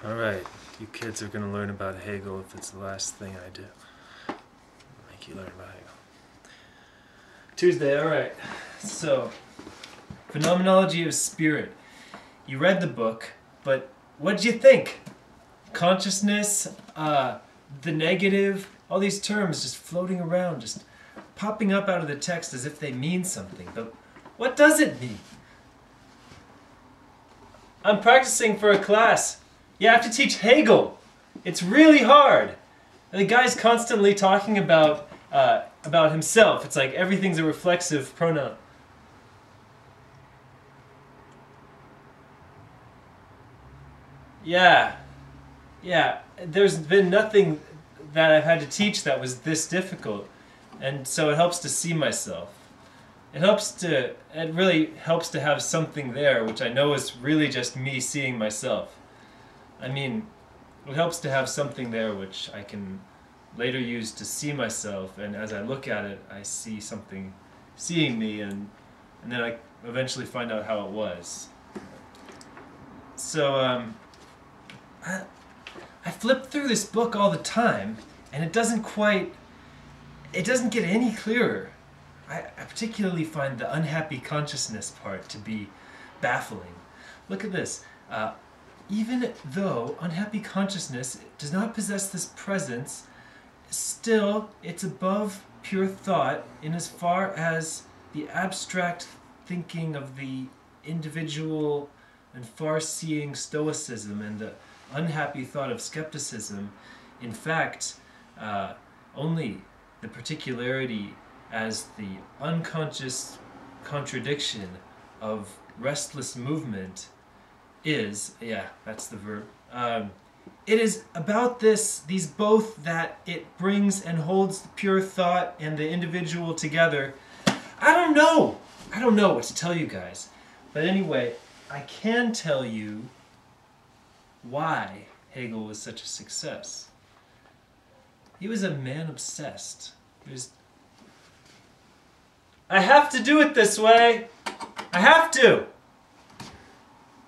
Alright, you kids are going to learn about Hegel if it's the last thing I do. I'll make you learn about Hegel. Tuesday, alright. So, Phenomenology of Spirit. You read the book, but what did you think? Consciousness, the negative, all these terms just floating around, just popping up out of the text as if they mean something. But what does it mean? I'm practicing for a class. You have to teach Hegel. It's really hard. And the guy's constantly talking about himself. It's like everything's a reflexive pronoun. Yeah. There's been nothing that I've had to teach that was this difficult. And so it helps to see myself. It really helps to have something there, which I know is really just me seeing myself. I mean, it helps to have something there which I can later use to see myself, and as I look at it, I see something seeing me, and then I eventually find out how it was. So, I flip through this book all the time, and it doesn't get any clearer. I particularly find the unhappy consciousness part to be baffling. Look at this. Even though unhappy consciousness does not possess this presence, still it's above pure thought in as far as the abstract thinking of the individual and far-seeing stoicism and the unhappy thought of skepticism. In fact, only the particularity as the unconscious contradiction of restless movement is, yeah, that's the verb. It is about these both, that it brings and holds the pure thought and the individual together. I don't know what to tell you guys. But anyway, I can tell you why Hegel was such a success. He was a man obsessed. I have to do it this way. I have to.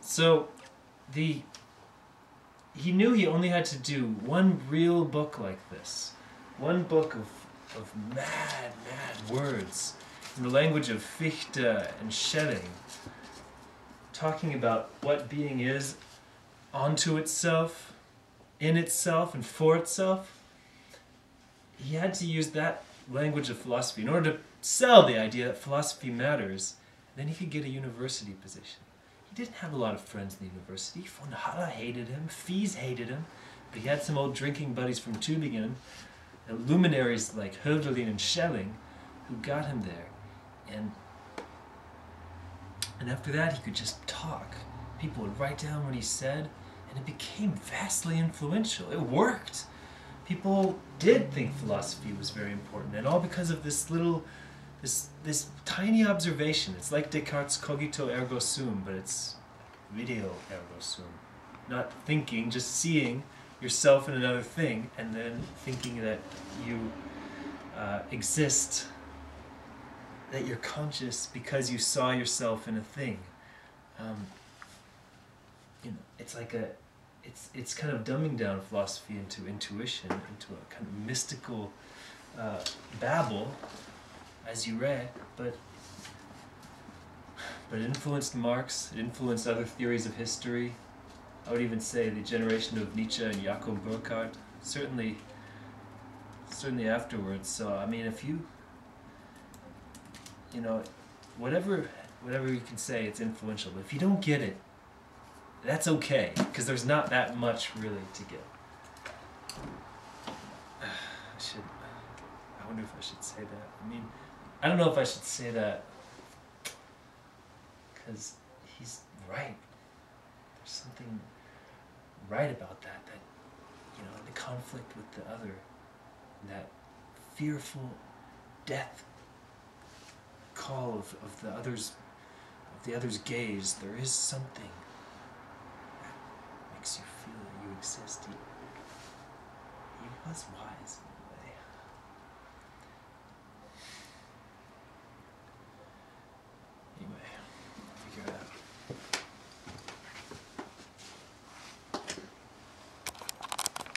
So, he knew he only had to do one real book like this. One book of mad words in the language of Fichte and Schelling, talking about what being is onto itself, in itself, and for itself. He had to use that language of philosophy in order to sell the idea that philosophy matters. Then he could get a university position. He didn't have a lot of friends in the university. Von Haller hated him, Fies hated him, but he had some old drinking buddies from Tübingen, and luminaries like Hölderlin and Schelling, who got him there. And after that, he could just talk. People would write down what he said, and it became vastly influential. It worked. People did think philosophy was very important, and all because of this tiny observation. It's like Descartes' cogito ergo sum, but it's video ergo sum. Not thinking, just seeing yourself in another thing, and then thinking that you exist, that you're conscious because you saw yourself in a thing. It's like it's kind of dumbing down philosophy into intuition, into a kind of mystical babble, as you read, but it influenced Marx, it influenced other theories of history. I would even say the generation of Nietzsche and Jakob Burckhardt, certainly afterwards. So, I mean, if whatever you can say, it's influential. But if you don't get it, that's okay, because there's not that much really to get. I wonder if I should say that. I mean, I don't know if I should say that, because he's right. There's something right about that, the conflict with the other, that fearful death call of the other's gaze. There is something that makes you feel that you exist. He was wise.